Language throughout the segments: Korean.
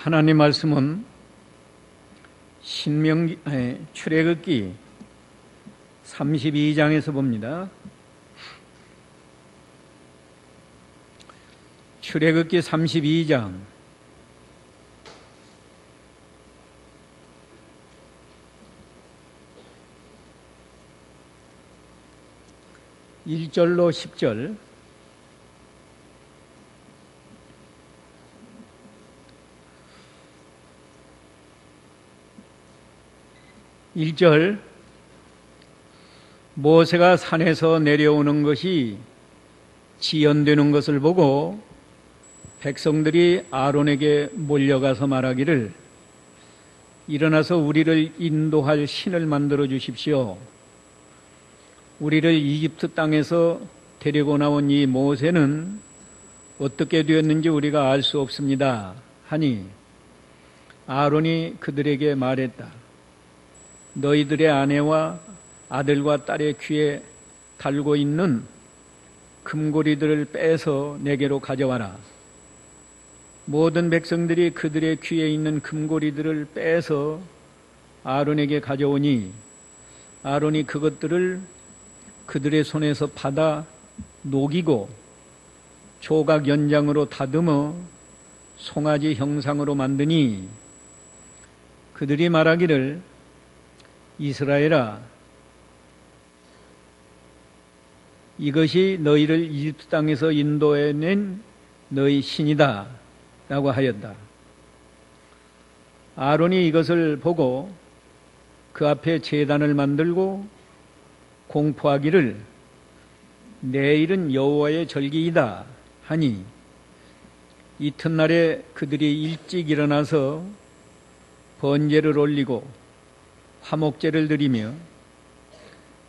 하나님 말씀은 출애굽기 32장에서 봅니다. 출애굽기 32장 1절로 10절. (1절) 모세가 산에서 내려오는 것이 지연되는 것을 보고 백성들이 아론에게 몰려가서 말하기를 일어나서 우리를 인도할 신을 만들어 주십시오. 우리를 이집트 땅에서 데리고 나온 이 모세는 어떻게 되었는지 우리가 알 수 없습니다 하니 아론이 그들에게 말했다. 너희들의 아내와 아들과 딸의 귀에 달고 있는 금고리들을 빼서 내게로 가져와라. 모든 백성들이 그들의 귀에 있는 금고리들을 빼서 아론에게 가져오니 아론이 그것들을 그들의 손에서 받아 녹이고 조각 연장으로 다듬어 송아지 형상으로 만드니 그들이 말하기를 이스라엘아, 이것이 너희를 이집트 땅에서 인도해낸 너희 신이다 라고 하였다. 아론이 이것을 보고 그 앞에 제단을 만들고 공포하기를 내일은 여호와의 절기이다 하니 이튿날에 그들이 일찍 일어나서 번제를 올리고 화목제를 드리며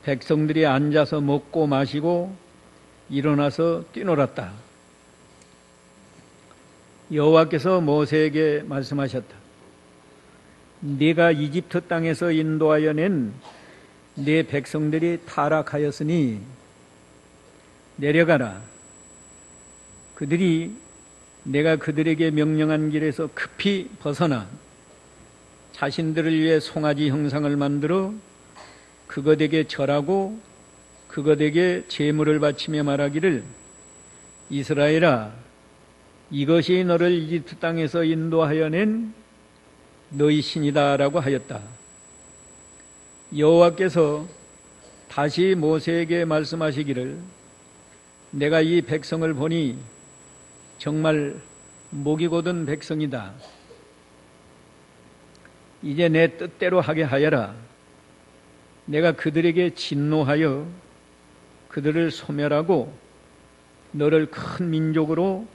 백성들이 앉아서 먹고 마시고 일어나서 뛰놀았다. 여호와께서 모세에게 말씀하셨다. 네가 이집트 땅에서 인도하여 낸 네 백성들이 타락하였으니 내려가라. 그들이 내가 그들에게 명령한 길에서 급히 벗어나 자신들을 위해 송아지 형상을 만들어 그것에게 절하고 그것에게 제물을 바치며 말하기를 이스라엘아, 이것이 너를 이집트 땅에서 인도하여 낸 너희 신이다 라고 하였다. 여호와께서 다시 모세에게 말씀하시기를 내가 이 백성을 보니 정말 목이 곧은 백성이다. 이제 내 뜻대로 하게 하여라. 내가 그들에게 진노하여 그들을 소멸하고 너를 큰 민족으로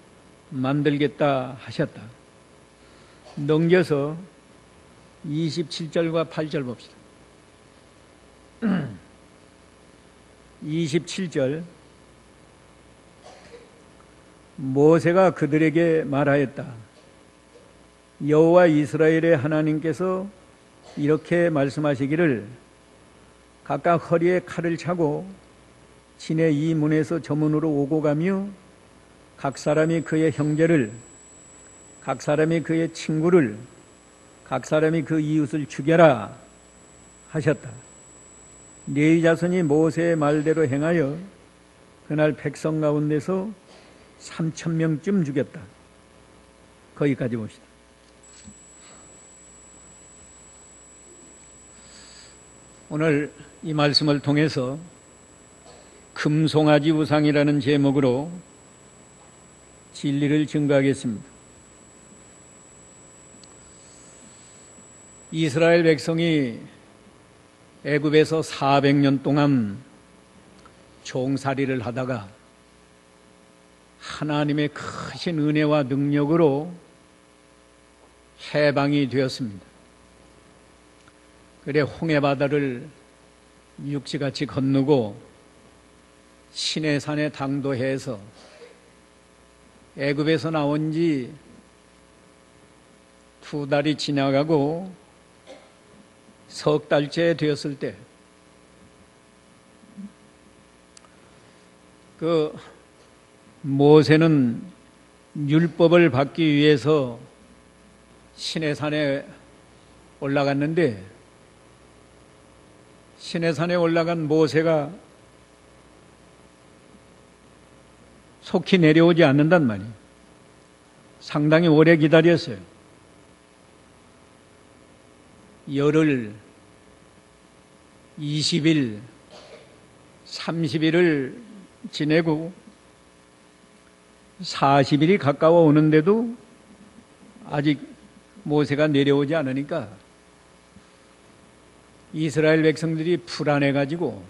만들겠다 하셨다. 넘겨서 27절과 8절 봅시다. 27절 모세가 그들에게 말하였다. 여호와 이스라엘의 하나님께서 이렇게 말씀하시기를 각각 허리에 칼을 차고 진의 이 문에서 저 문으로 오고 가며 각 사람이 그의 형제를 각 사람이 그의 친구를 각 사람이 그 이웃을 죽여라 하셨다. 레위 자손이 모세의 말대로 행하여 그날 백성 가운데서 3,000명쯤 죽였다. 거기까지 봅시다. 오늘 이 말씀을 통해서 금송아지 우상이라는 제목으로 진리를 증거하겠습니다. 이스라엘 백성이 애굽에서 400년 동안 종살이를 하다가 하나님의 크신 은혜와 능력으로 해방이 되었습니다. 그래 홍해바다를 육지같이 건너고 시내산에 당도해서 애굽에서 나온 지 2달이 지나가고 석 달째 되었을 때 그 모세는 율법을 받기 위해서 시내산에 올라갔는데 시내산에 올라간 모세가 속히 내려오지 않는단 말이에요. 상당히 오래 기다렸어요. 열흘, 20일, 30일을 지내고 40일이 가까워 오는데도 아직 모세가 내려오지 않으니까 이스라엘 백성들이 불안해가지고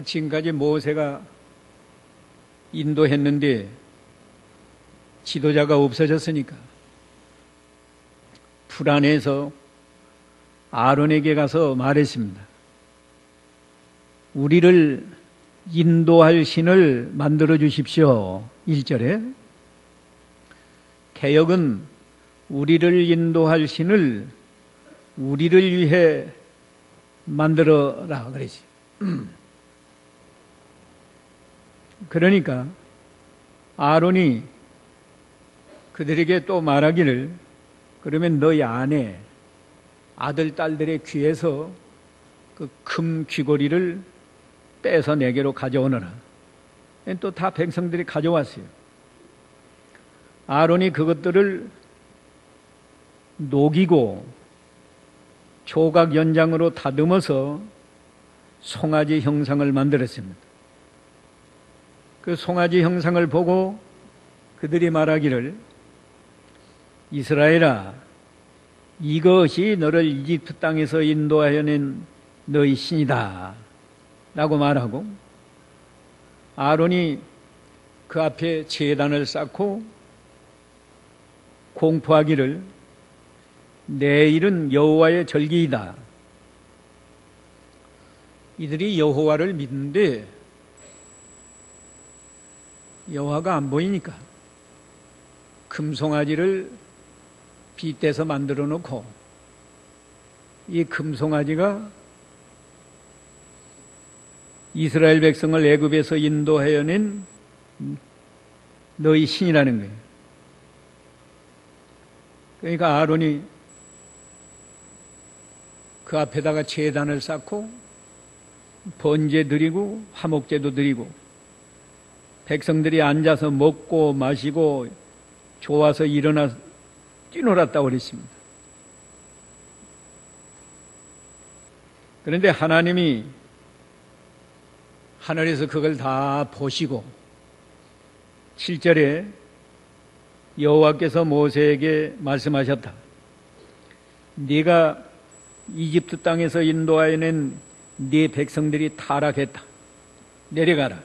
지금까지 모세가 인도했는데 지도자가 없어졌으니까 불안해서 아론에게 가서 말했습니다. 우리를 인도할 신을 만들어 주십시오. 1절에 개역은 우리를 인도할 신을 우리를 위해 만들어라 그러지. 그러니까 아론이 그들에게 또 말하기를 그러면 너희 아내, 아들, 딸들의 귀에서 그 금 귀고리를 빼서 내게로 가져오너라. 또 다 백성들이 가져왔어요. 아론이 그것들을 녹이고 조각 연장으로 다듬어서 송아지 형상을 만들었습니다. 그 송아지 형상을 보고 그들이 말하기를 이스라엘아, 이것이 너를 이집트 땅에서 인도하여 낸 너희 신이다 라고 말하고 아론이 그 앞에 제단을 쌓고 공포하기를 내일은 여호와의 절기이다. 이들이 여호와를 믿는데 여호와가 안 보이니까 금송아지를 빗대서 만들어 놓고 이 금송아지가 이스라엘 백성을 애굽에서 인도해낸 너희 신이라는 거예요. 그러니까 아론이 그 앞에다가 제단을 쌓고 번제 드리고 화목제도 드리고 백성들이 앉아서 먹고 마시고 좋아서 일어나 뛰놀았다고 그랬습니다. 그런데 하나님이 하늘에서 그걸 다 보시고 7절에 여호와께서 모세에게 말씀하셨다. 네가 이집트 땅에서 인도하여 낸 네 백성들이 타락했다. 내려가라.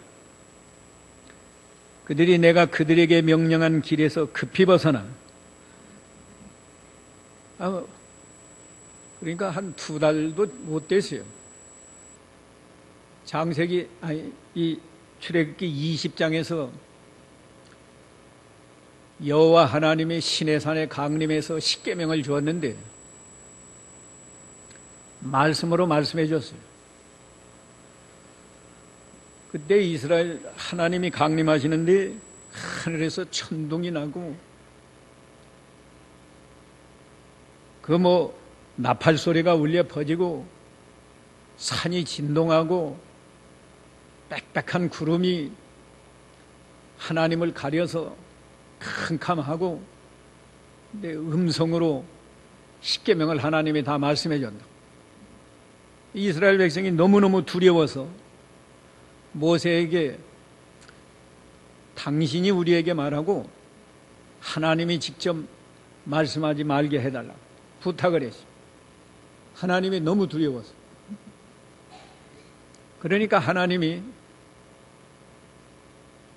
그들이 내가 그들에게 명령한 길에서 급히 벗어나. 그러니까 한 2달도 못 됐어요. 창세기, 이 출애굽기 20장에서 여호와 하나님의 시내산에 강림해서 십계명을 주었는데 말씀으로 말씀해 줬어요. 그때 이스라엘 하나님이 강림하시는데 하늘에서 천둥이 나고 그 나팔 소리가 울려 퍼지고 산이 진동하고 빽빽한 구름이 하나님을 가려서 캄캄하고 근데 음성으로 십계명을 하나님이 다 말씀해 준다. 이스라엘 백성이 너무너무 두려워서 모세에게 당신이 우리에게 말하고 하나님이 직접 말씀하지 말게 해달라고 부탁을 했어요. 하나님이 너무 두려워서. 그러니까 하나님이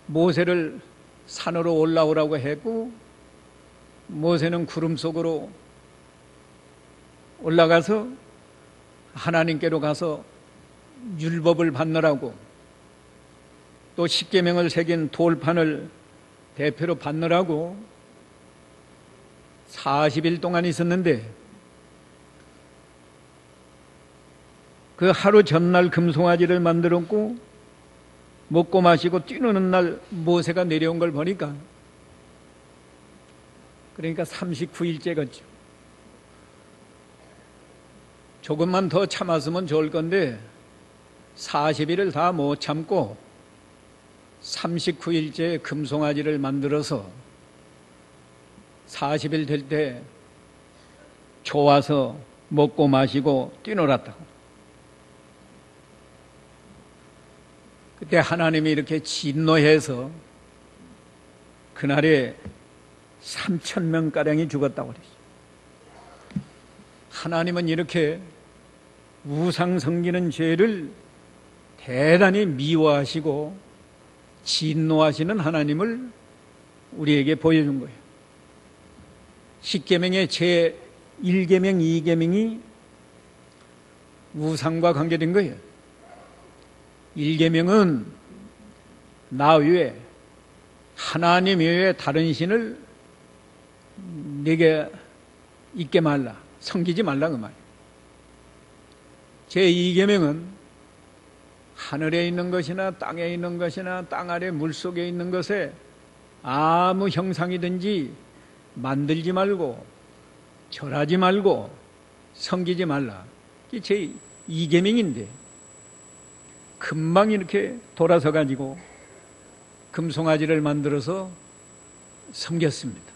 모세를 산으로 올라오라고 했고 모세는 구름 속으로 올라가서 하나님께로 가서 율법을 받느라고 또 십계명을 새긴 돌판을 대표로 받느라고 40일 동안 있었는데 그 하루 전날 금송아지를 만들었고 먹고 마시고 뛰노는 날 모세가 내려온 걸 보니까 그러니까 39일째 걷죠. 조금만 더 참았으면 좋을 건데 40일을 다 못 참고 39일째 금송아지를 만들어서 40일 될 때 좋아서 먹고 마시고 뛰놀았다고. 그때 하나님이 이렇게 진노해서 그날에 3,000명가량이 죽었다고 그랬어요. 하나님은 이렇게 우상 섬기는 죄를 대단히 미워하시고 진노하시는 하나님을 우리에게 보여준 거예요. 10계명의 제1계명, 2계명이 우상과 관계된 거예요. 1계명은 나 외에 하나님 외에 다른 신을 네게 잊게 말라, 섬기지 말라 그 말이에요. 제2계명은 하늘에 있는 것이나 땅에 있는 것이나 땅 아래 물속에 있는 것에 아무 형상이든지 만들지 말고 절하지 말고 섬기지 말라. 이게 제2계명인데 금방 이렇게 돌아서 가지고 금송아지를 만들어서 섬겼습니다.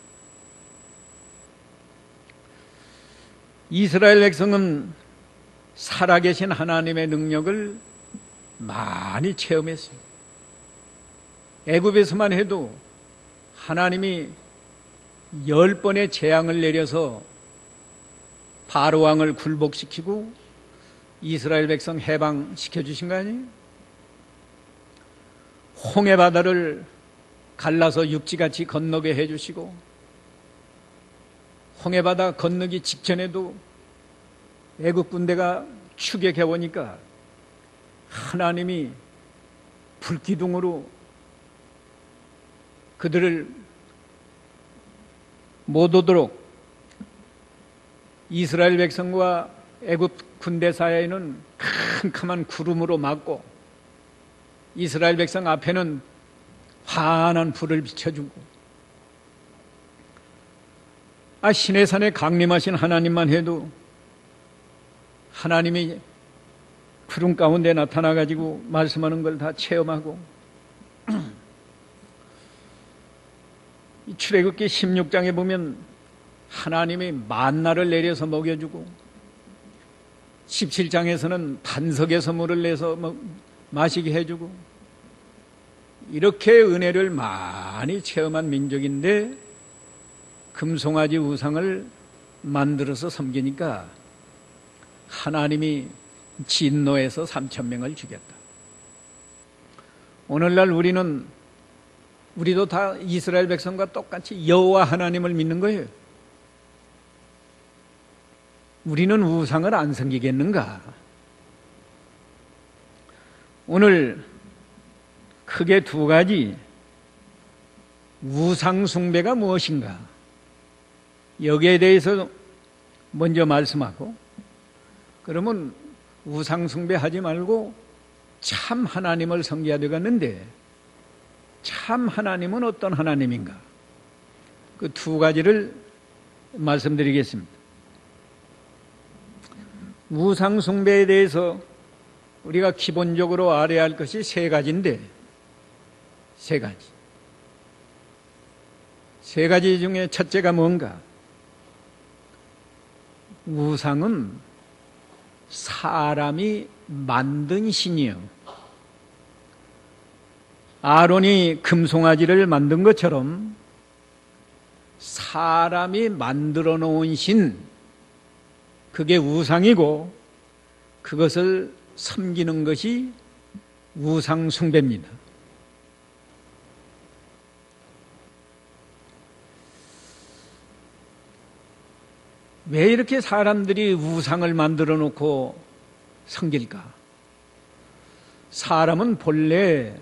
이스라엘 백성은 살아계신 하나님의 능력을 많이 체험했어요. 애굽에서만 해도 하나님이 10번의 재앙을 내려서 바로 왕을 굴복시키고 이스라엘 백성 해방시켜 주신 거 아니에요? 홍해 바다를 갈라서 육지같이 건너게 해주시고, 홍해 바다 건너기 직전에도 애국 군대가 추격해 오니까 하나님이 불기둥으로 그들을 못 오도록 이스라엘 백성과 애굽 군대 사이에는 캄캄한 구름으로 막고 이스라엘 백성 앞에는 환한 불을 비춰주고, 시내산에 강림하신 하나님만 해도 하나님이 구름 가운데 나타나가지고 말씀하는 걸 다 체험하고, 출애굽기 16장에 보면 하나님이 만나를 내려서 먹여주고, 17장에서는 반석에서 물을 내서 마시게 해주고, 이렇게 은혜를 많이 체험한 민족인데 금송아지 우상을 만들어서 섬기니까 하나님이 진노해서 3,000명을 죽였다. 오늘날 우리도 다 이스라엘 백성과 똑같이 여호와 하나님을 믿는 거예요. 우리는 우상을 안 섬기겠는가? 오늘 크게 두 가지, 우상 숭배가 무엇인가? 여기에 대해서 먼저 말씀하고, 그러면 우상 숭배하지 말고 참 하나님을 섬겨야 되겠는데, 참 하나님은 어떤 하나님인가? 그 두 가지를 말씀드리겠습니다. 우상 숭배에 대해서 우리가 기본적으로 알아야 할 것이 세 가지인데, 세 가지 중에 첫째가 뭔가? 우상은 사람이 만든 신이요, 아론이 금송아지를 만든 것처럼 사람이 만들어 놓은 신, 그게 우상이고 그것을 섬기는 것이 우상 숭배입니다. 왜 이렇게 사람들이 우상을 만들어 놓고 섬길까? 사람은 본래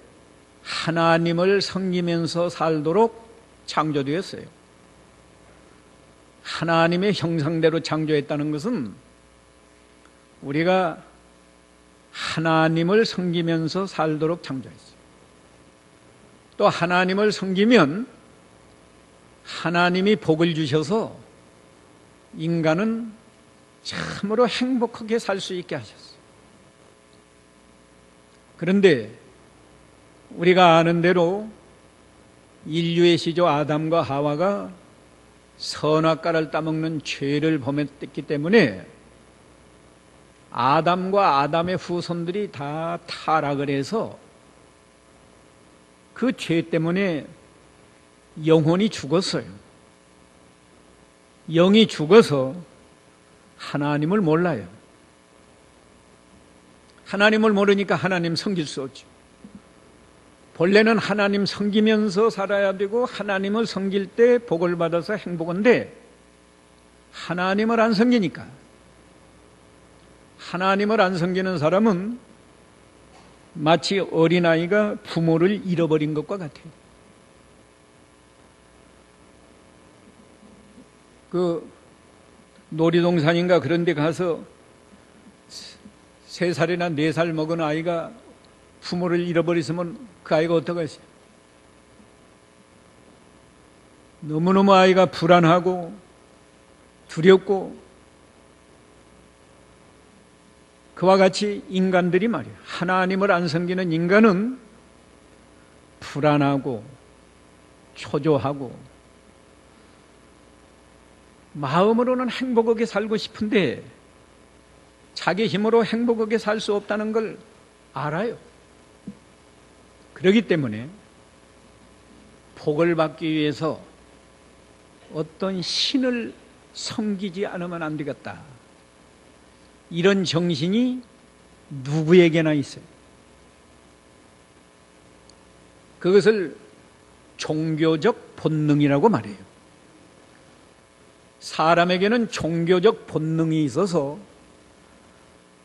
하나님을 섬기면서 살도록 창조되었어요. 하나님의 형상대로 창조했다는 것은 우리가 하나님을 섬기면서 살도록 창조했어요. 또 하나님을 섬기면 하나님이 복을 주셔서 인간은 참으로 행복하게 살 수 있게 하셨어요. 그런데 우리가 아는 대로 인류의 시조 아담과 하와가 선악과를 따먹는 죄를 범했기 때문에 아담과 아담의 후손들이 다 타락을 해서 그 죄 때문에 영혼이 죽었어요. 영이 죽어서 하나님을 몰라요. 하나님을 모르니까 하나님 섬길 수 없죠. 본래는 하나님 섬기면서 살아야 되고 하나님을 섬길 때 복을 받아서 행복한데 하나님을 안 섬기니까, 하나님을 안 섬기는 사람은 마치 어린아이가 부모를 잃어버린 것과 같아요. 그 놀이동산인가 그런 데 가서 3살이나 4살 먹은 아이가 부모를 잃어버렸으면 그 아이가 어떡하겠어요? 너무너무 아이가 불안하고 두렵고, 그와 같이 인간들이 말이에요. 하나님을 안 섬기는 인간은 불안하고 초조하고 마음으로는 행복하게 살고 싶은데 자기 힘으로 행복하게 살 수 없다는 걸 알아요. 그렇기 때문에 복을 받기 위해서 어떤 신을 섬기지 않으면 안 되겠다, 이런 정신이 누구에게나 있어요. 그것을 종교적 본능이라고 말해요. 사람에게는 종교적 본능이 있어서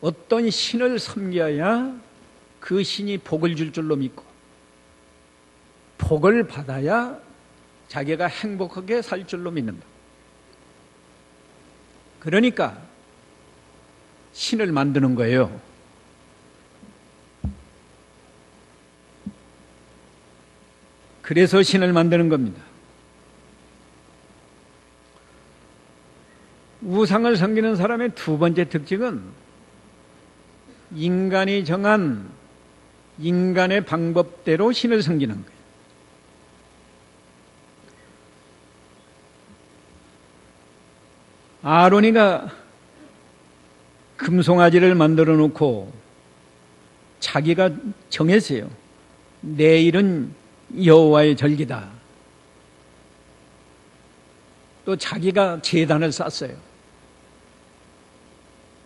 어떤 신을 섬겨야 그 신이 복을 줄 줄로 믿고 복을 받아야 자기가 행복하게 살 줄로 믿는다. 그러니까 신을 만드는 거예요. 그래서 신을 만드는 겁니다. 우상을 섬기는 사람의 두 번째 특징은 인간이 정한 인간의 방법대로 신을 섬기는 거예요. 아론이가 금송아지를 만들어 놓고 자기가 정했어요. 내일은 여호와의 절기다. 또 자기가 제단을 쌌어요.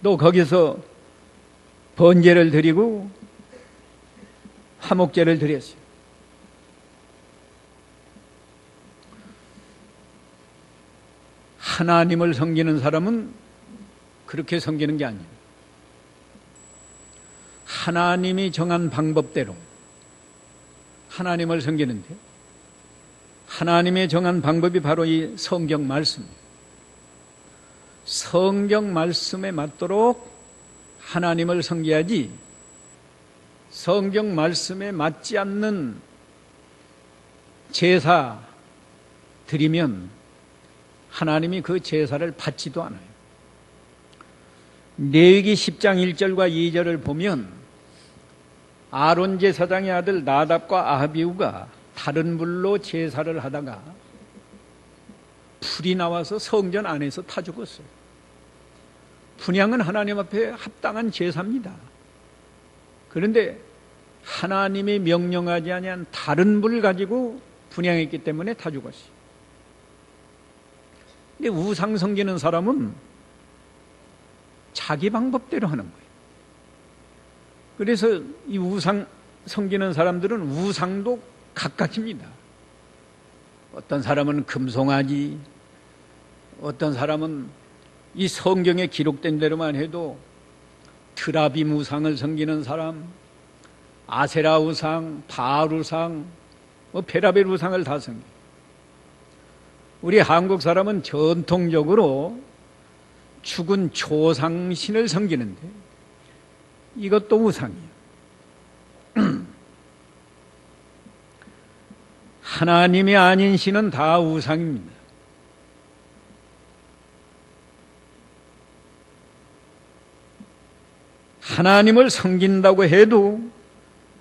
또 거기서 번제를 드리고 화목제를 드렸어요. 하나님을 섬기는 사람은 그렇게 섬기는 게 아니에요. 하나님이 정한 방법대로 하나님을 섬기는데, 하나님의 정한 방법이 바로 이 성경 말씀입니다. 성경 말씀에 맞도록 하나님을 섬겨야지, 성경 말씀에 맞지 않는 제사 드리면 하나님이 그 제사를 받지도 않아요. 레위기 10장 1절과 2절을 보면 아론 제사장의 아들 나답과 아비후가 다른 불로 제사를 하다가 불이 나와서 성전 안에서 타 죽었어요. 분향은 하나님 앞에 합당한 제사입니다. 그런데 하나님이 명령하지 아니한 다른 불 가지고 분향했기 때문에 타 죽었어요. 근데 우상 섬기는 사람은 자기 방법대로 하는 거예요. 그래서 이 우상 섬기는 사람들은 우상도 각각입니다. 어떤 사람은 금송아지, 어떤 사람은 이 성경에 기록된 대로만 해도 드라빔 우상을 섬기는 사람, 아세라 우상, 바알 우상, 베라벨 우상을 다 섬겨요. 우리 한국 사람은 전통적으로 죽은 조상신을 섬기는데 이것도 우상이에요. 하나님이 아닌 신은 다 우상입니다. 하나님을 섬긴다고 해도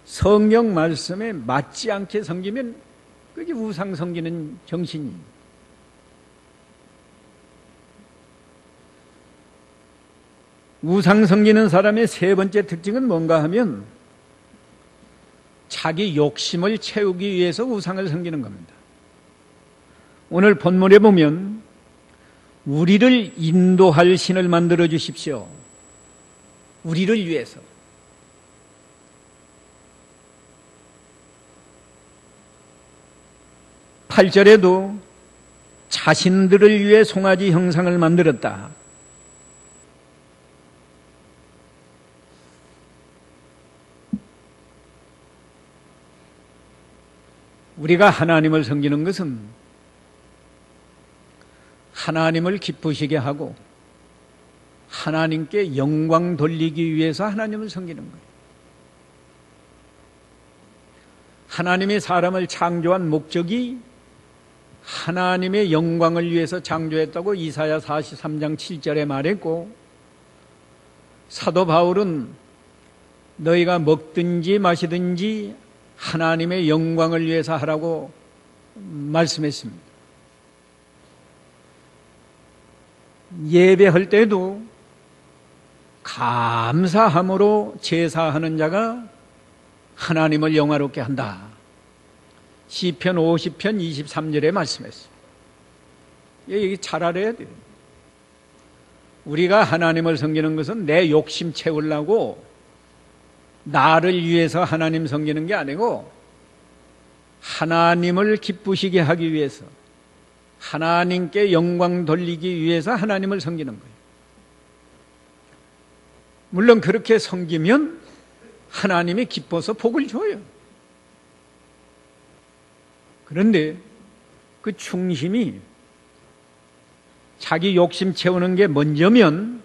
성경 말씀에 맞지 않게 섬기면 그게 우상 섬기는 정신이에요. 우상 섬기는 사람의 세 번째 특징은 뭔가 하면 자기 욕심을 채우기 위해서 우상을 섬기는 겁니다. 오늘 본문에 보면 우리를 인도할 신을 만들어 주십시오. 우리를 위해서. 8절에도 자신들을 위해 송아지 형상을 만들었다. 우리가 하나님을 섬기는 것은 하나님을 기쁘시게 하고 하나님께 영광 돌리기 위해서 하나님을 섬기는 거예요. 하나님이 사람을 창조한 목적이 하나님의 영광을 위해서 창조했다고 이사야 43장 7절에 말했고, 사도 바울은 너희가 먹든지 마시든지 하나님의 영광을 위해서 하라고 말씀했습니다. 예배할 때도 감사함으로 제사하는 자가 하나님을 영화롭게 한다. 시편 50편 23절에 말씀했어요. 이게 잘 알아야 돼요. 우리가 하나님을 섬기는 것은 내 욕심 채우려고 나를 위해서 하나님 섬기는 게 아니고 하나님을 기쁘시게 하기 위해서, 하나님께 영광 돌리기 위해서 하나님을 섬기는 거예요. 물론 그렇게 섬기면 하나님이 기뻐서 복을 줘요. 그런데 그 중심이 자기 욕심 채우는 게 먼저면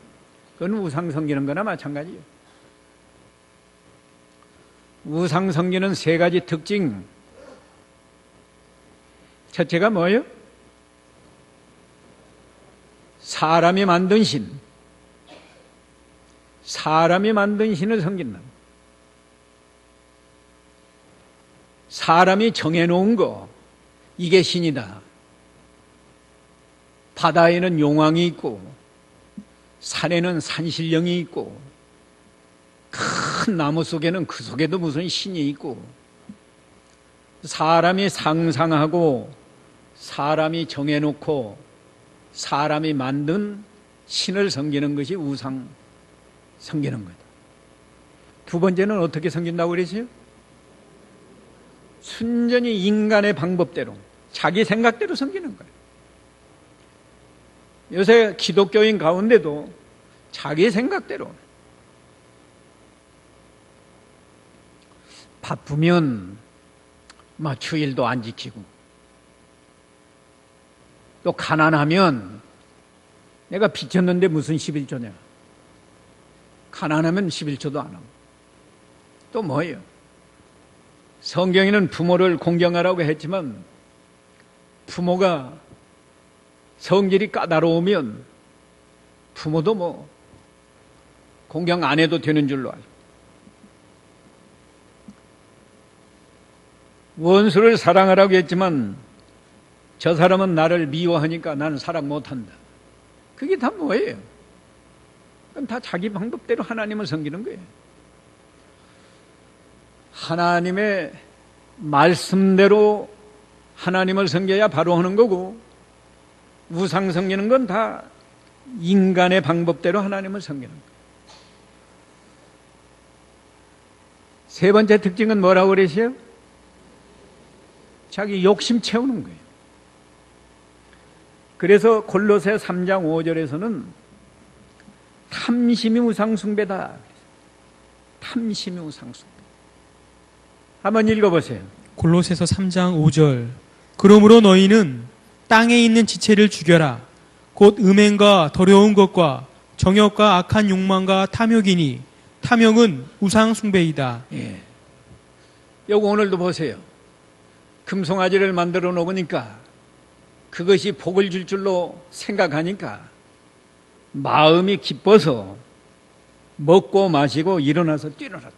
그건 우상 섬기는 거나 마찬가지예요. 우상 섬기는 세 가지 특징. 첫째가 뭐예요? 사람이 만든 신. 사람이 만든 신을 섬긴다. 사람이 정해놓은 거, 이게 신이다. 바다에는 용왕이 있고 산에는 산신령이 있고 큰 나무 속에는 그 속에도 무슨 신이 있고, 사람이 상상하고 사람이 정해놓고 사람이 만든 신을 섬기는 것이 우상 섬기는 거다. 두 번째는 어떻게 섬긴다고 그러세요? 순전히 인간의 방법대로, 자기 생각대로 섬기는 거예요. 요새 기독교인 가운데도 자기 생각대로, 바쁘면 주일도 안 지키고, 또 가난하면 내가 빚졌는데 무슨 11조냐, 가난하면 11조도 안 하고, 또 뭐예요? 성경에는 부모를 공경하라고 했지만 부모가 성질이 까다로우면 부모도 공경 안 해도 되는 줄로 알고, 원수를 사랑하라고 했지만 저 사람은 나를 미워하니까 나는 사랑 못한다. 그게 다 뭐예요? 그건 다 자기 방법대로 하나님을 섬기는 거예요. 하나님의 말씀대로 하나님을 섬겨야 바로 하는 거고, 우상 섬기는 건 다 인간의 방법대로 하나님을 섬기는 거예요. 세 번째 특징은 뭐라고 그러세요? 자기 욕심 채우는 거예요. 그래서 골로새 3장 5절에서는 탐심이 우상숭배다. 탐심이 우상숭배. 한번 읽어보세요. 골로새서 3장 5절. 그러므로 너희는 땅에 있는 지체를 죽여라. 곧 음행과 더러운 것과 정욕과 악한 욕망과 탐욕이니 탐욕은 우상 숭배이다. 예. 요거 오늘도 보세요. 금송아지를 만들어 놓으니까 그것이 복을 줄 줄로 생각하니까 마음이 기뻐서 먹고 마시고 일어나서 뛰어놀았다.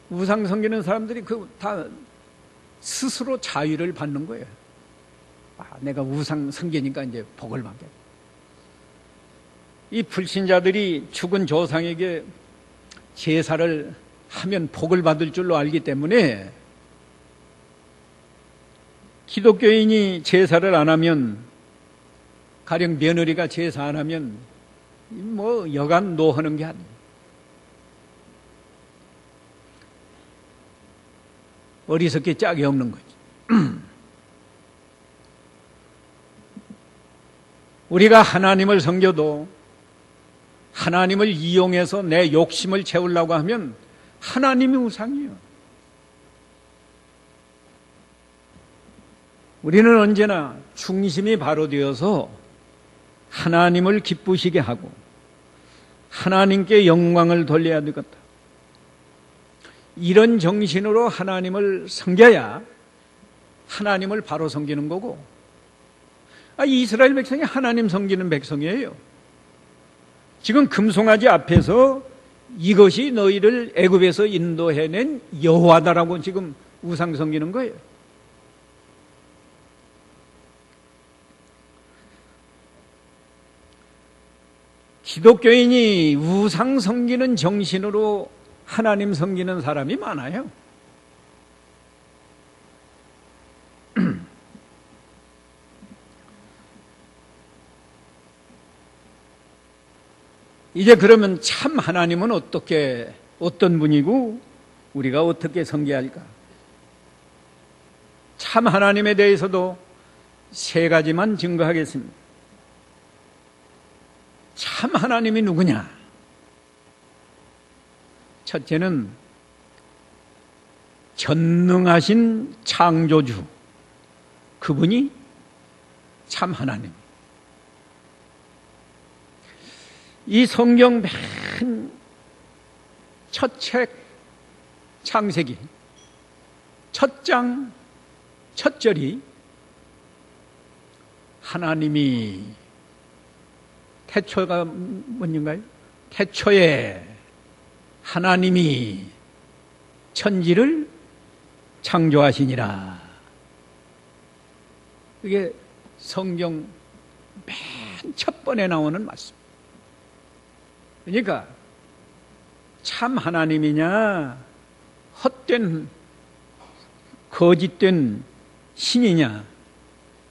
우상 섬기는 사람들이 다 스스로 자유를 받는 거예요. 내가 우상 섬기니까 이제 복을 받게. 이 불신자들이 죽은 조상에게 제사를 하면 복을 받을 줄로 알기 때문에 기독교인이 제사를 안 하면, 가령 며느리가 제사 안 하면 뭐 여간 노하는 게 아니에요. 어리석게 짝이 없는 거지. 우리가 하나님을 섬겨도 하나님을 이용해서 내 욕심을 채우려고 하면 하나님이 우상이에요. 우리는 언제나 중심이 바로 되어서 하나님을 기쁘시게 하고 하나님께 영광을 돌려야 되겠다. 이런 정신으로 하나님을 섬겨야 하나님을 바로 섬기는 거고, 이스라엘 백성이 하나님 섬기는 백성이에요. 지금 금송아지 앞에서 이것이 너희를 애굽에서 인도해낸 여호와다라고 지금 우상 섬기는 거예요. 기독교인이 우상 섬기는 정신으로 하나님 섬기는 사람이 많아요. 이제 그러면 참 하나님은 어떤 분이고 우리가 어떻게 섬겨야 할까? 참 하나님에 대해서도 세 가지만 증거하겠습니다. 참 하나님이 누구냐? 첫째는 전능하신 창조주, 그분이 참 하나님. 이 성경 맨 첫 책 창세기 첫 장 첫 절이 하나님이 태초가 뭔가요? 태초에 하나님이 천지를 창조하시니라. 이게 성경 맨 첫 번에 나오는 말씀. 그러니까 참 하나님이냐 헛된 거짓된 신이냐,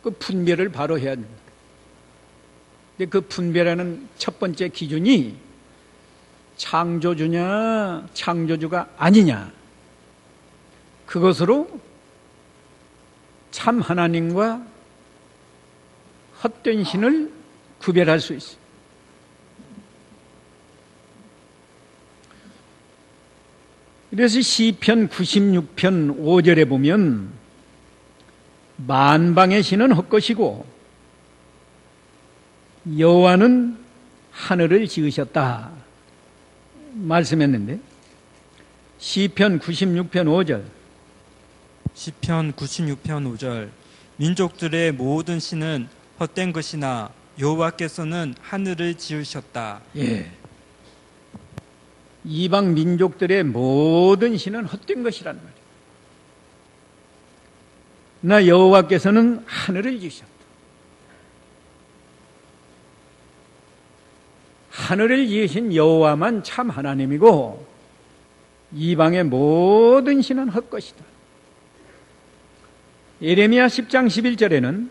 그 분별을 바로 해야 됩니다. 근데 그 분별하는 첫 번째 기준이 창조주냐 창조주가 아니냐, 그것으로 참 하나님과 헛된 신을 구별할 수 있어요. 그래서 시편 96편 5절에 보면 만방의 신은 헛것이고 여호와는 하늘을 지으셨다 말씀했는데, 시편 96편 5절. 시편 96편 5절. 민족들의 모든 신은 헛된 것이나 여호와께서는 하늘을 지으셨다. 예. 이방 민족들의 모든 신은 헛된 것이란 말이에요. 나 여호와께서는 하늘을 지으셨다. 하늘을 지으신 여호와만 참 하나님이고 이방의 모든 신은 헛것이다. 예레미야 10장 11절에는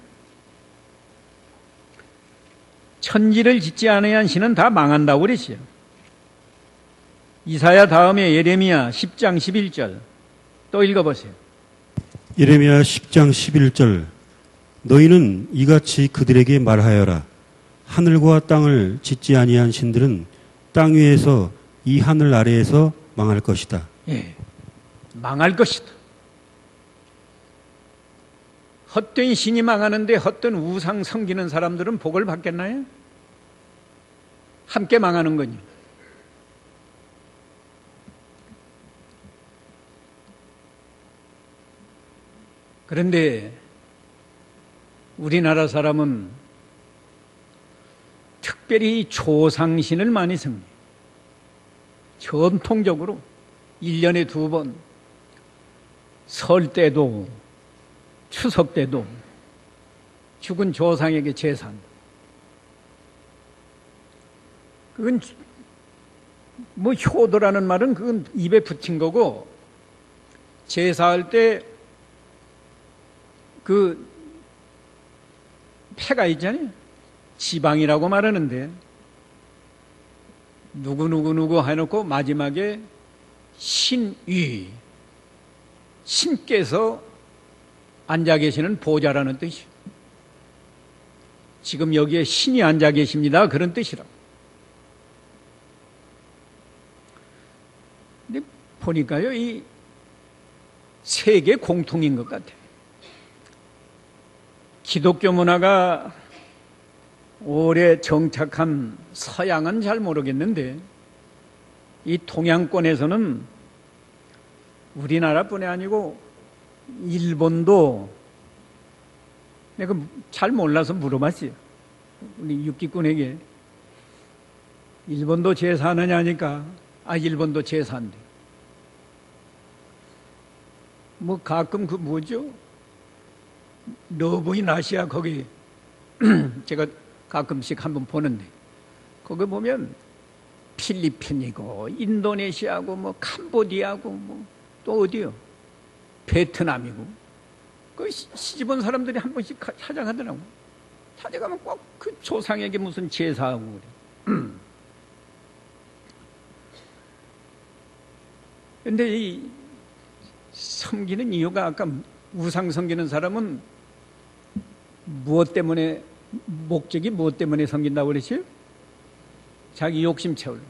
천지를 짓지 아니한 신은 다 망한다고 그랬어요. 이사야 다음에 예레미야 10장 11절 또 읽어보세요. 예레미야 10장 11절. 너희는 이같이 그들에게 말하여라. 하늘과 땅을 짓지 아니한 신들은 땅 위에서 이 하늘 아래에서 망할 것이다. 예, 망할 것이다. 헛된 신이 망하는데 헛된 우상 섬기는 사람들은 복을 받겠나요? 함께 망하는 거니. 그런데 우리나라 사람은 특별히 조상신을 많이 섭니다. 전통적으로 1년에 2번 설 때도 추석 때도 죽은 조상에게 제사한다. 그건 뭐 효도라는 말은 그건 입에 붙인 거고, 제사할 때 그 패가 있잖아요. 지방이라고 말하는데 누구 해놓고 마지막에 신위, 신께서 앉아 계시는 보좌라는 뜻이에요. 지금 여기에 신이 앉아 계십니다, 그런 뜻이라고. 근데 보니까요, 이 세계 공통인 것 같아요. 기독교 문화가 오래 정착한 서양은 잘 모르겠는데, 이 동양권에서는 우리나라뿐이 아니고 일본도, 내가 잘 몰라서 물어봤어요. 우리 육기꾼에게 일본도 제사하느냐 하니까 일본도 제사한대. 뭐 가끔 그 뭐죠? 러브인 아시아 거기 제가 가끔씩 한번 보는데, 거기 보면 필리핀이고 인도네시아고 뭐 캄보디아고 뭐 또 어디요? 베트남이고, 그 시집 온 사람들이 한 번씩 찾아가더라고. 찾아가면 꼭 그 조상에게 무슨 제사하고 그래. 근데 이 섬기는 이유가, 아까 우상 섬기는 사람은 무엇 때문에, 목적이 무엇 때문에 섬긴다고 그랬어요? 자기 욕심 채우려고.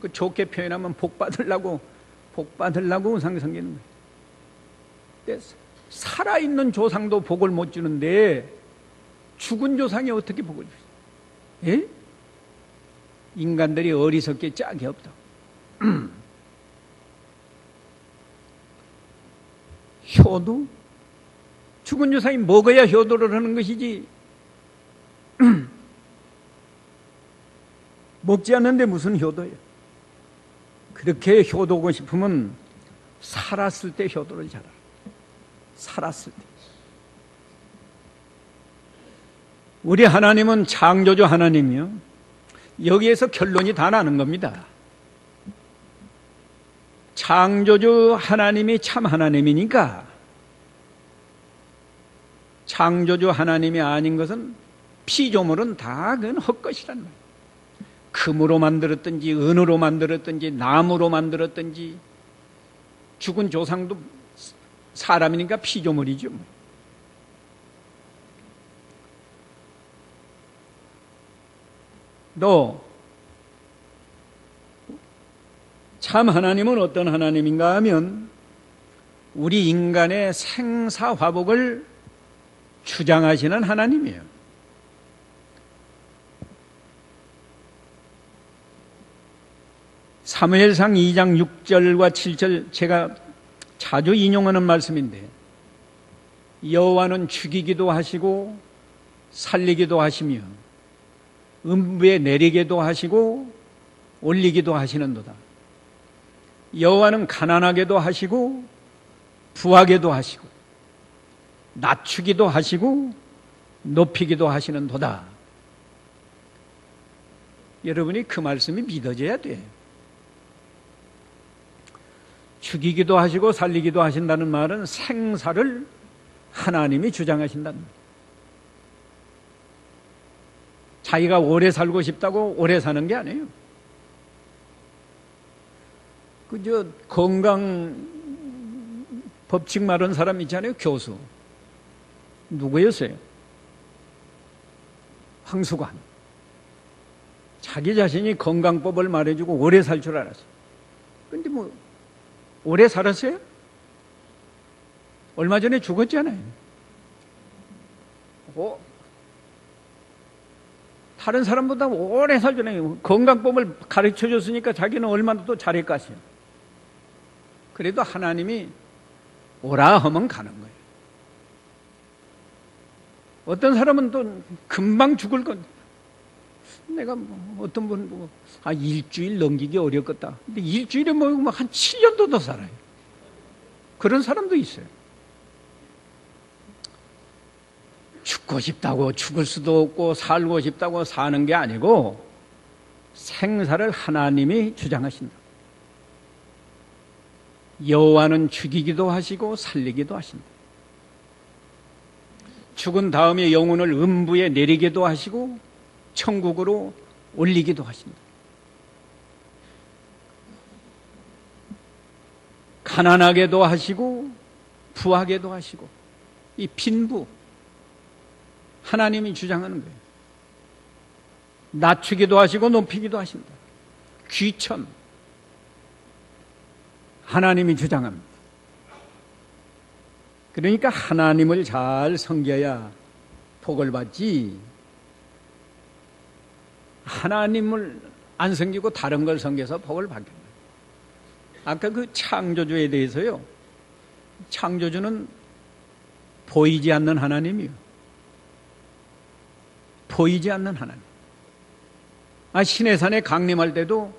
그 좋게 표현하면 복 받으려고 우상 섬기는 거예요. 살아있는 조상도 복을 못 주는데 죽은 조상이 어떻게 복을 주세요? 예? 인간들이 어리석게 짝이 없다. 효도? 죽은 조상이 먹어야 효도를 하는 것이지 먹지 않는데 무슨 효도예요? 그렇게 효도하고 싶으면 살았을 때 효도를 잘하라. 살았을 때. 우리 하나님은 창조주 하나님이요, 여기에서 결론이 다 나는 겁니다. 창조주 하나님이 참 하나님이니까, 창조주 하나님이 아닌 것은, 피조물은 다 그건 헛것이란 말이에요. 금으로 만들었든지 은으로 만들었든지 나무로 만들었든지, 죽은 조상도 사람이니까 피조물이죠. 또 참 하나님은 어떤 하나님인가 하면, 우리 인간의 생사화복을 주장하시는 하나님이에요. 사무엘상 2장 6절과 7절 제가 자주 인용하는 말씀인데, 여호와는 죽이기도 하시고 살리기도 하시며 음부에 내리게도 하시고 올리기도 하시는도다. 여호와는 가난하게도 하시고 부하게도 하시고 낮추기도 하시고 높이기도 하시는도다. 여러분이 그 말씀이 믿어져야 돼요. 죽이기도 하시고 살리기도 하신다는 말은 생사를 하나님이 주장하신다는 거예요. 자기가 오래 살고 싶다고 오래 사는 게 아니에요. 그저 건강 법칙 말하는 사람 있잖아요. 교수. 누구였어요? 황수관. 자기 자신이 건강법을 말해주고 오래 살 줄 알았어요. 근데 뭐 오래 살았어요? 얼마 전에 죽었잖아요. 다른 사람보다 오래 살잖아요. 건강법을 가르쳐 줬으니까 자기는 얼마나 또 잘했겠어요. 그래도 하나님이 오라 하면 가는 거예요. 어떤 사람은 또 금방 죽을 건, 내가 어떤 분은 일주일 넘기기 어렵겠다. 근데 일주일에 한 7년도 더 살아요. 그런 사람도 있어요. 죽고 싶다고 죽을 수도 없고 살고 싶다고 사는 게 아니고 생사를 하나님이 주장하신다. 여호와는 죽이기도 하시고 살리기도 하신다. 죽은 다음에 영혼을 음부에 내리기도 하시고 천국으로 올리기도 하신다. 가난하게도 하시고 부하게도 하시고, 이 빈부 하나님이 주장하는 거예요. 낮추기도 하시고 높이기도 하신다. 귀천 하나님이 주장합니다. 그러니까 하나님을 잘 섬겨야 복을 받지, 하나님을 안 섬기고 다른 걸 섬겨서 복을 받게 돼요. 아까 그 창조주에 대해서요, 창조주는 보이지 않는 하나님이요. 보이지 않는 하나님. 시내산에 강림할 때도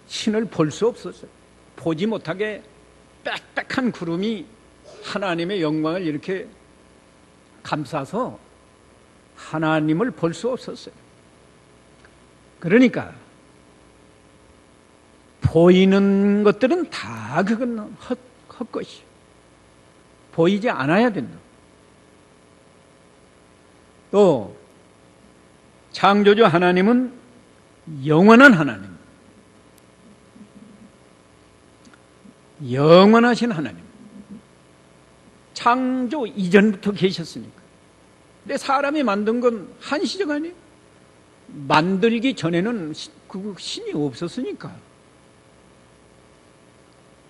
신을 볼 수 없었어요. 보지 못하게 빽빽한 구름이 하나님의 영광을 이렇게 감싸서 하나님을 볼 수 없었어요. 그러니까 보이는 것들은 다 그건 헛것이에요. 보이지 않아야 된다. 또 창조주 하나님은 영원한 하나님, 영원하신 하나님, 창조 이전부터 계셨으니까. 근데 사람이 만든 건 한시적 아니에요? 만들기 전에는 그 신이 없었으니까.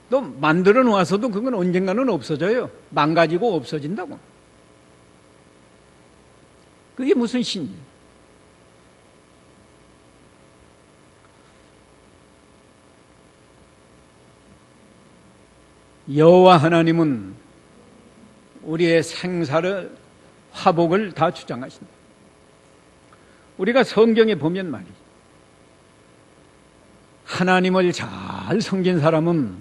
또 만들어 놓아서도 그건 언젠가는 없어져요. 망가지고 없어진다고. 그게 무슨 신이에요? 여호와 하나님은 우리의 생사를, 화복을 다 주장하신다. 우리가 성경에 보면 말이죠, 하나님을 잘 섬긴 사람은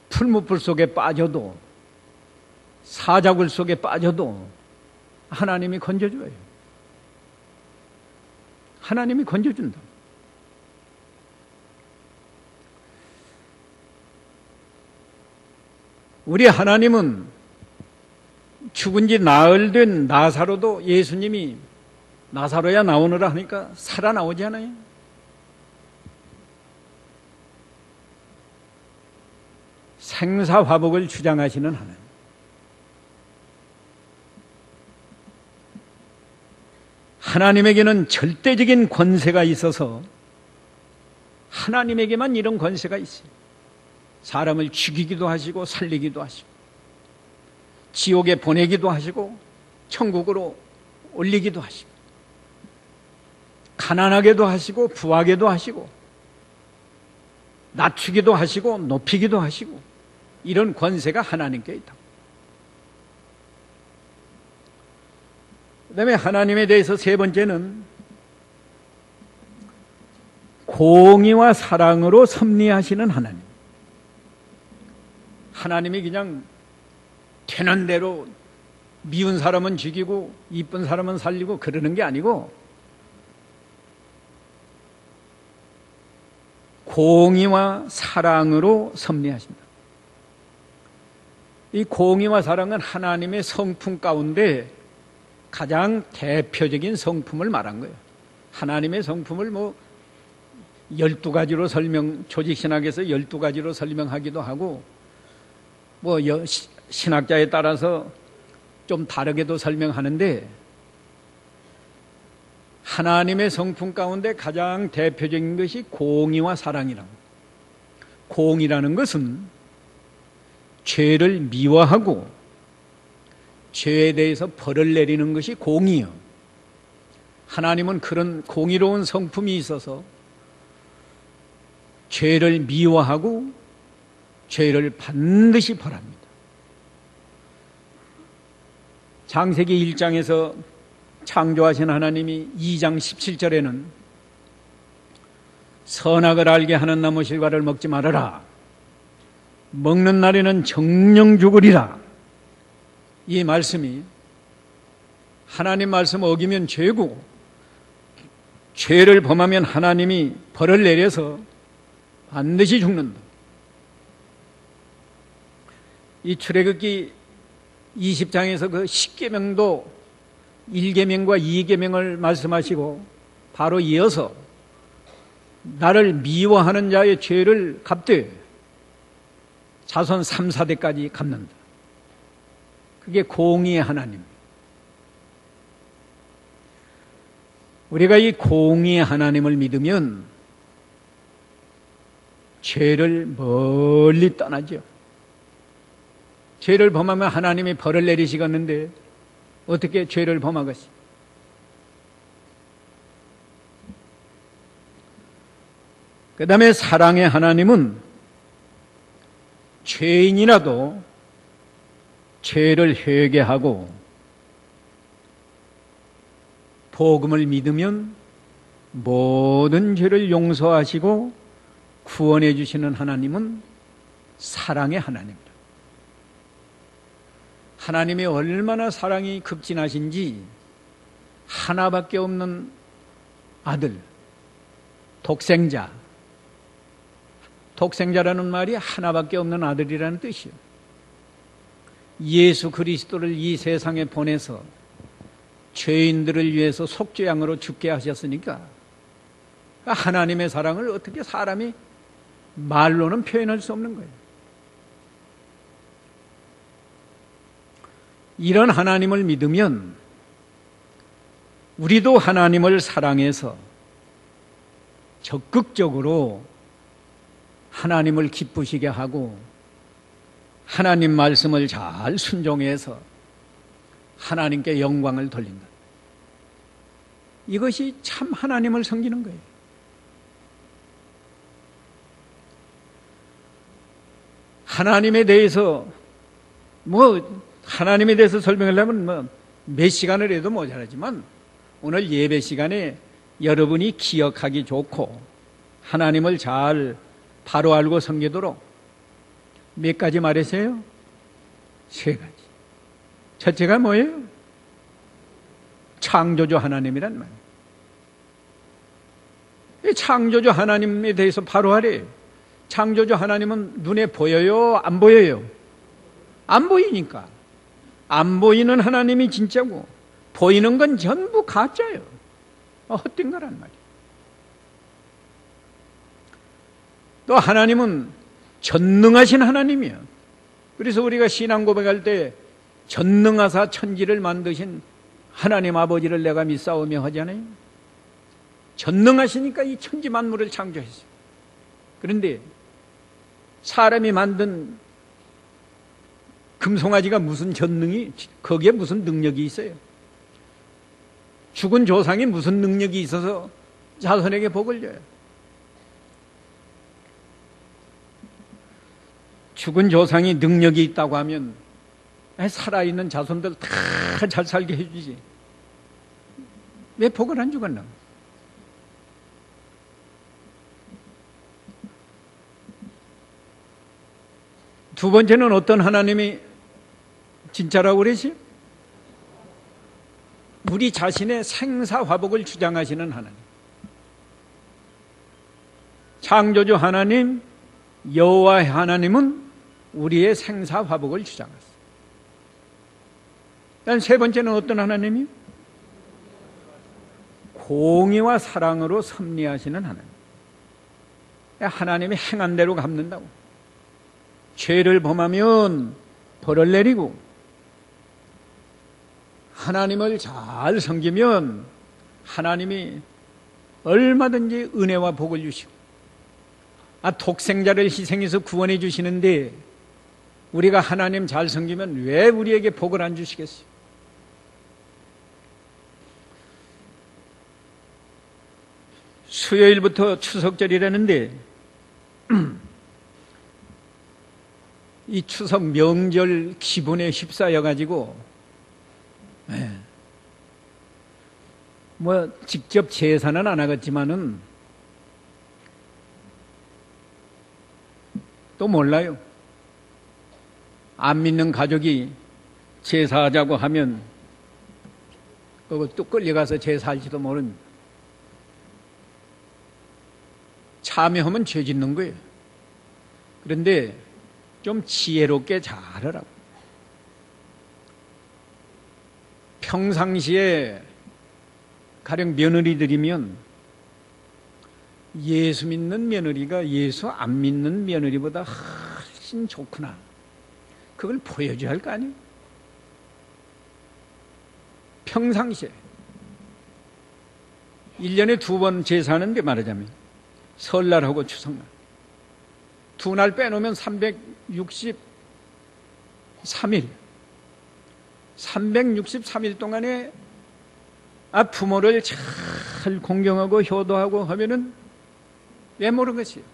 풀무불 속에 빠져도, 사자굴 속에 빠져도 하나님이 건져줘요. 하나님이 건져준다. 우리 하나님은 죽은 지 나흘 된 나사로도 예수님이 나사로야 나오느라 하니까 살아나오지 않아요? 생사화복을 주장하시는 하나님. 하나님에게는 절대적인 권세가 있어서 하나님에게만 이런 권세가 있어요. 사람을 죽이기도 하시고 살리기도 하시고, 지옥에 보내기도 하시고 천국으로 올리기도 하시고, 가난하게도 하시고 부하게도 하시고, 낮추기도 하시고 높이기도 하시고, 이런 권세가 하나님께 있다. 그 다음에 하나님에 대해서 세 번째는 공의와 사랑으로 섭리하시는 하나님. 하나님이 그냥 되는 대로 미운 사람은 죽이고 이쁜 사람은 살리고 그러는 게 아니고, 공의와 사랑으로 섭리하신다. 이 공의와 사랑은 하나님의 성품 가운데 가장 대표적인 성품을 말한 거예요. 하나님의 성품을 12가지로 조직신학에서 12가지로 설명하기도 하고, 신학자에 따라서 좀 다르게도 설명하는데, 하나님의 성품 가운데 가장 대표적인 것이 공의와 사랑이라고. 공의라는 것은 죄를 미워하고 죄에 대해서 벌을 내리는 것이 공의요. 하나님은 그런 공의로운 성품이 있어서 죄를 미워하고 죄를 반드시 벌합니다. 창세기 1장에서 창조하신 하나님이 2장 17절에는 선악을 알게 하는 나무 실과를 먹지 말아라. 먹는 날에는 정령 죽으리라. 이 말씀이 하나님 말씀 어기면 죄고, 죄를 범하면 하나님이 벌을 내려서 반드시 죽는다. 이 출애굽기 20장에서 그 10계명도 1계명과 2계명을 말씀하시고 바로 이어서 나를 미워하는 자의 죄를 갚되 자손 3, 4대까지 갚는다. 그게 공의의 하나님. 우리가 이 공의의 하나님을 믿으면 죄를 멀리 떠나죠. 죄를 범하면 하나님이 벌을 내리시겠는데 어떻게 죄를 범하겠어요? 그 다음에 사랑의 하나님은 죄인이라도 죄를 회개하고 복음을 믿으면 모든 죄를 용서하시고 구원해 주시는 하나님은 사랑의 하나님입니다. 하나님이 얼마나 사랑이 급진하신지 하나밖에 없는 아들, 독생자라는 말이 하나밖에 없는 아들이라는 뜻이에요. 예수 그리스도를 이 세상에 보내서 죄인들을 위해서 속죄양으로 죽게 하셨으니까 하나님의 사랑을 어떻게 사람이 말로는 표현할 수 없는 거예요. 이런 하나님을 믿으면 우리도 하나님을 사랑해서 적극적으로 하나님을 기쁘시게 하고 하나님 말씀을 잘 순종해서 하나님께 영광을 돌린다. 이것이 참 하나님을 섬기는 거예요. 하나님에 대해서 하나님에 대해서 설명하려면 몇 시간을 해도 모자라지만 오늘 예배 시간에 여러분이 기억하기 좋고 하나님을 잘 바로 알고 섬기도록 몇 가지 말했어요? 3가지. 첫째가 뭐예요? 창조주 하나님이란 말이에요. 이 창조주 하나님에 대해서 바로 하래요. 창조주 하나님은 눈에 보여요? 안 보여요? 안 보이니까. 안 보이는 하나님이 진짜고 보이는 건 전부 가짜예요. 헛된 거란 말이에요. 또 하나님은 전능하신 하나님이에요. 그래서 우리가 신앙 고백할 때 전능하사 천지를 만드신 하나님 아버지를 내가 믿사오며 하잖아요. 전능하시니까 이 천지 만물을 창조했어요. 그런데 사람이 만든 금송아지가 무슨 전능이, 거기에 무슨 능력이 있어요? 죽은 조상이 무슨 능력이 있어서 자손에게 복을 줘요? 죽은 조상이 능력이 있다고 하면 살아있는 자손들 다 잘 살게 해주지. 왜 복을 안 주겠나? 두 번째는 어떤 하나님이 진짜라고 그러지? 우리 자신의 생사화복을 주장하시는 하나님. 창조주 하나님, 여호와 하나님은 우리의 생사화복을 주장하세요. 난 세 번째는 어떤 하나님이요? 공의와 사랑으로 섭리하시는 하나님. 하나님이 행한 대로 갚는다고. 죄를 범하면 벌을 내리고 하나님을 잘 섬기면 하나님이 얼마든지 은혜와 복을 주시고 독생자를 희생해서 구원해 주시는데 우리가 하나님 잘 섬기면 왜 우리에게 복을 안 주시겠어요? 수요일부터 추석절이라는데 이 추석 명절 기분에 휩싸여 가지고 뭐 직접 제사는 안 하겠지만은 또 몰라요. 안 믿는 가족이 제사하자고 하면 그거 또 끌려가서 제사할지도 모릅니다. 참여하면 죄 짓는 거예요. 그런데 좀 지혜롭게 잘하라고. 평상시에 가령 며느리들이면 예수 믿는 며느리가 예수 안 믿는 며느리보다 훨씬 좋구나. 그걸 보여줘야 할 거 아니에요. 평상시에 1년에 2번 제사하는데 말하자면 설날하고 추석날 두 날 빼놓으면 363일 363일 동안에 부모를 잘 공경하고 효도하고 하면은 왜 모르는 것이에요.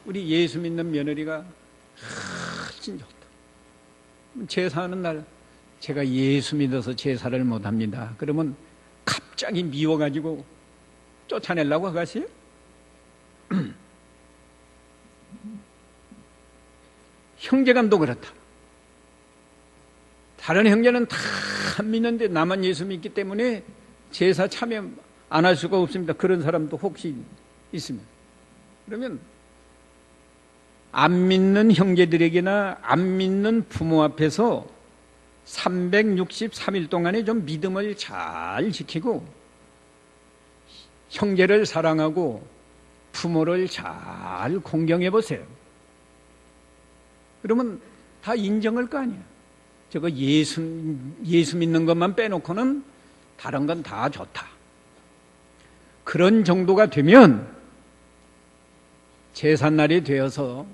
우리 예수 믿는 며느리가 훨씬 좋다. 제사하는 날 제가 예수 믿어서 제사를 못합니다. 그러면 갑자기 미워가지고 쫓아내려고 하가시요? 형제간도 그렇다. 다른 형제는 다 안 믿는데 나만 예수 믿기 때문에 제사 참여 안 할 수가 없습니다. 그런 사람도 혹시 있습니다. 그러면 안 믿는 형제들에게나 안 믿는 부모 앞에서 363일 동안에 좀 믿음을 잘 지키고 형제를 사랑하고 부모를 잘 공경해 보세요. 그러면 다 인정할 거 아니에요. 저거 예수 믿는 것만 빼놓고는 다른 건 다 좋다. 그런 정도가 되면 제삿날이 되어서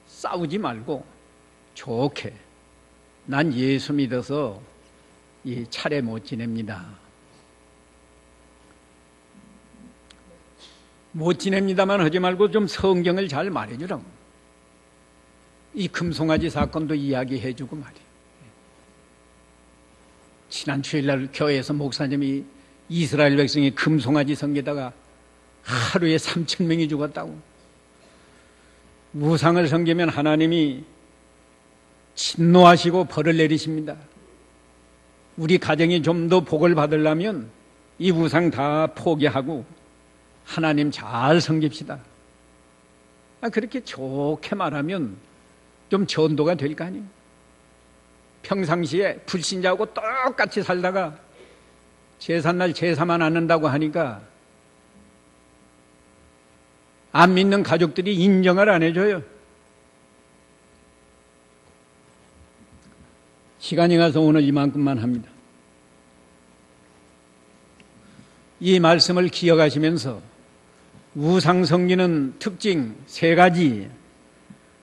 싸우지 말고 좋게 난 예수 믿어서 이 차례 못 지냅니다. 못 지냅니다만 하지 말고 좀 성경을 잘 말해주라고. 이 금송아지 사건도 이야기해주고 말이에요. 지난 주일날 교회에서 목사님이 이스라엘 백성이 금송아지 섬기다가 하루에 3,000명이 죽었다고. 우상을 섬기면 하나님이 진노하시고 벌을 내리십니다. 우리 가정이 좀 더 복을 받으려면 이 우상 다 포기하고 하나님 잘 섬깁시다. 그렇게 좋게 말하면 좀 전도가 될 거 아니에요. 평상시에 불신자하고 똑같이 살다가 제삿날 제사만 안 한다고 하니까 안 믿는 가족들이 인정을 안 해줘요. 시간이 가서 오늘 이만큼만 합니다. 이 말씀을 기억하시면서 우상 섬기는 특징 3가지,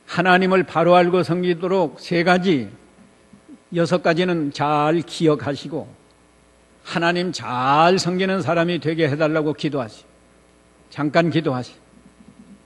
하나님을 바로 알고 섬기도록 3가지, 6가지는 잘 기억하시고 하나님 잘 섬기는 사람이 되게 해달라고 기도하시오. 잠깐 기도하시오.